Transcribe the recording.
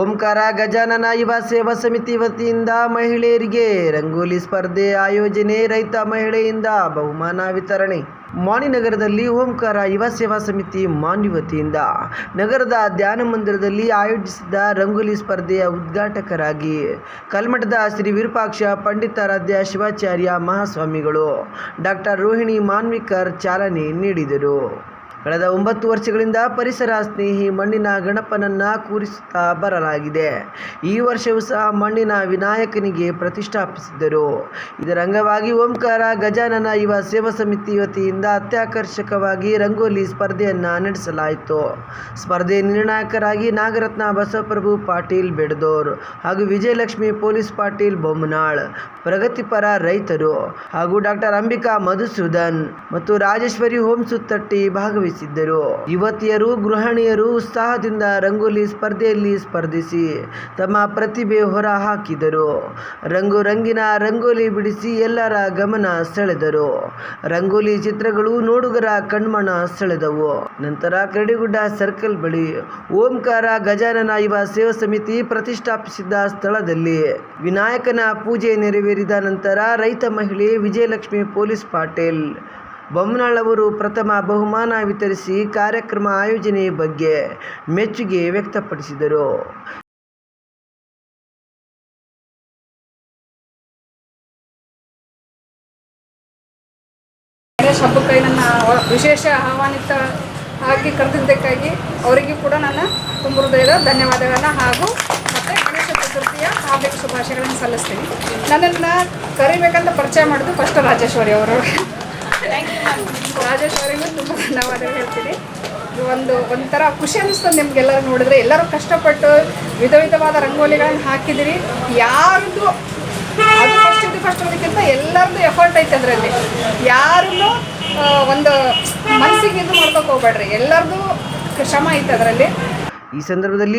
ಓಂಕಾರ ಗಜಾನನ ಯುವ ಸೇವಾ ಸಮಿತಿ ವತಿಯಿಂದ ಮಹಿಳೆಯರಿಗೆ ರಂಗೋಲಿ ಸ್ಪರ್ಧೆ ಆಯೋಜನೆ, ರೈತ ಮಹಿಳೆಯಿಂದ ಬಹುಮಾನ ವಿತರಣೆ. ಮಾಣಿನಗರದಲ್ಲಿ ಓಂಕಾರ ಯುವ ಸೇವಾ ಸಮಿತಿ ಮಾನ್ಯ ವತಿಯಿಂದ ನಗರದ ಧ್ಯಾನ ಮಂದಿರದಲ್ಲಿ ಆಯೋಜಿಸಿದ್ದ ರಂಗೋಲಿ ಸ್ಪರ್ಧೆಯ ಉದ್ಘಾಟಕರಾಗಿ ಕಲ್ಮಠದ ಶ್ರೀ ವಿರೂಪಾಕ್ಷ ಪಂಡಿತಾರಾಧ್ಯ ಶಿವಾಚಾರ್ಯ ಮಹಾಸ್ವಾಮಿಗಳು ಡಾಕ್ಟರ್ ರೋಹಿಣಿ ಮಾನ್ವಿಕರ್ ಚಾಲನೆ ನೀಡಿದರು. ಕಳೆದ 9 ವರ್ಷಗಳಿಂದ ಪರಿಸರ ಸ್ನೇಹಿ ಮಣ್ಣಿನ ಗಣಪನನ್ನು ಕೂರಿಸುತ್ತಾ ಬರಲಾಗಿದೆ. ಈ ವರ್ಷವೂ ಸಹ ಮಣ್ಣಿನ ವಿನಾಯಕನಿಗೆ ಪ್ರತಿಷ್ಠಾಪಿಸಿದ್ದರು. ಇದರ ಅಂಗವಾಗಿ ಓಂಕಾರ ಗಜಾನನ ಯುವ ಸೇವಾ ಸಮಿತಿ ವತಿಯಿಂದ ಅತ್ಯಾಕರ್ಷಕವಾಗಿ ರಂಗೋಲಿ ಸ್ಪರ್ಧೆಯನ್ನು ನಡೆಸಲಾಯಿತು. ಸ್ಪರ್ಧೆ ನಿರ್ಣಾಯಕರಾಗಿ ನಾಗರತ್ನ ಬಸವಪ್ರಭು ಪಾಟೀಲ್ ಬೆಡದೂರ್ ಹಾಗೂ ವಿಜಯಲಕ್ಷ್ಮಿ ಪೊಲೀಸ್ ಪಾಟೀಲ್ ಬೊಮ್ಮನಾಳ್, ಪ್ರಗತಿಪರ ರೈತರು ಹಾಗೂ ಡಾಕ್ಟರ್ ಅಂಬಿಕಾ ಮಧುಸೂದನ್ ಮತ್ತು ರಾಜೇಶ್ವರಿ ಹೋಂಸುತ್ತಟ್ಟಿ ಭಾಗವಹಿಸಿದ್ದರು. ಯುವತಿಯರು, ಗೃಹಿಣಿಯರು ಉತ್ಸಾಹದಿಂದ ರಂಗೋಲಿ ಸ್ಪರ್ಧೆಯಲ್ಲಿ ಸ್ಪರ್ಧಿಸಿ ತಮ್ಮ ಪ್ರತಿಭೆ ಹೊರ ಹಾಕಿದರು. ರಂಗಿನ ರಂಗೋಲಿ ಬಿಡಿಸಿ ಎಲ್ಲರ ಗಮನ ಸೆಳೆದರು. ರಂಗೋಲಿ ಚಿತ್ರಗಳು ನೋಡುಗರ ಕಣ್ಮನ ಸೆಳೆದವು. ನಂತರ ಕರಡಿಗುಡ್ಡ ಸರ್ಕಲ್ ಬಳಿ ಓಂಕಾರ ಗಜಾನನ ಯುವ ಸೇವಾ ಸಮಿತಿ ಪ್ರತಿಷ್ಠಾಪಿಸಿದ್ದ ಸ್ಥಳದಲ್ಲಿ ವಿನಾಯಕನ ಪೂಜೆ ನೆರವೇರಿದ ನಂತರ ರೈತ ಮಹಿಳೆ ವಿಜಯಲಕ್ಷ್ಮಿ ಪೊಲೀಸ್ ಪಾಟೀಲ್ ಬೊಮ್ಮನಾಳ್ ಅವರು ಪ್ರಥಮ ಬಹುಮಾನ ವಿತರಿಸಿ ಕಾರ್ಯಕ್ರಮ ಆಯೋಜನೆ ಬಗ್ಗೆ ಮೆಚ್ಚುಗೆ ವ್ಯಕ್ತಪಡಿಸಿದರು. ಗಣೇಶ ಹಬ್ಬಕ್ಕೆ ನನ್ನ ವಿಶೇಷ ಆಹ್ವಾನಿತ ಆಗಿ ಕರೆದಿದ್ದಕ್ಕಾಗಿ ಅವರಿಗೂ ಕೂಡ ನನ್ನ ತುಂಬ ಹೃದಯದ ಧನ್ಯವಾದಗಳನ್ನು ಹಾಗೂ ಮತ್ತು ಗಣೇಶ ಚತುರ್ಥಿಯ ಹಾರ್ದಿಕ ಶುಭಾಶಯಗಳನ್ನು ಸಲ್ಲಿಸ್ತೀನಿ. ನನ್ನನ್ನು ಕರಿಬೇಕಂತ ಪರಿಚಯ ಮಾಡಿದ್ದು ಫಸ್ಟ್ ರಾಜೇಶ್ವರಿ ಅವರು. ರಾಜೇಶ್ವರಿಗೂ ತುಂಬ ಧನ್ಯವಾದಗಳು ಹೇಳ್ತೀನಿ. ಇದು ಒಂಥರ ಖುಷಿ ಅನ್ನಿಸ್ತದೆ ನಿಮಗೆಲ್ಲರೂ ನೋಡಿದ್ರೆ. ಎಲ್ಲರೂ ಕಷ್ಟಪಟ್ಟು ವಿಧವಾದ ರಂಗೋಲಿಗಳನ್ನು ಹಾಕಿದಿರಿ. ಯಾರ್ದು ಅದು ಫಸ್ಟ್ ಅದಕ್ಕಿಂತ ಎಲ್ಲರದ್ದು ಎಫರ್ಟ್ ಐತೆ ಅದರಲ್ಲಿ. ಯಾರನ್ನು ಒಂದು ಮನಸ್ಸಿಗೆ ಇದು ಮಾಡ್ಕೋಕೆ ಹೋಗ್ಬೇಡ್ರಿ, ಎಲ್ಲರದ್ದು ಶ್ರಮ ಐತೆ ಅದರಲ್ಲಿ. ಈ ಸಂದರ್ಭದಲ್ಲಿ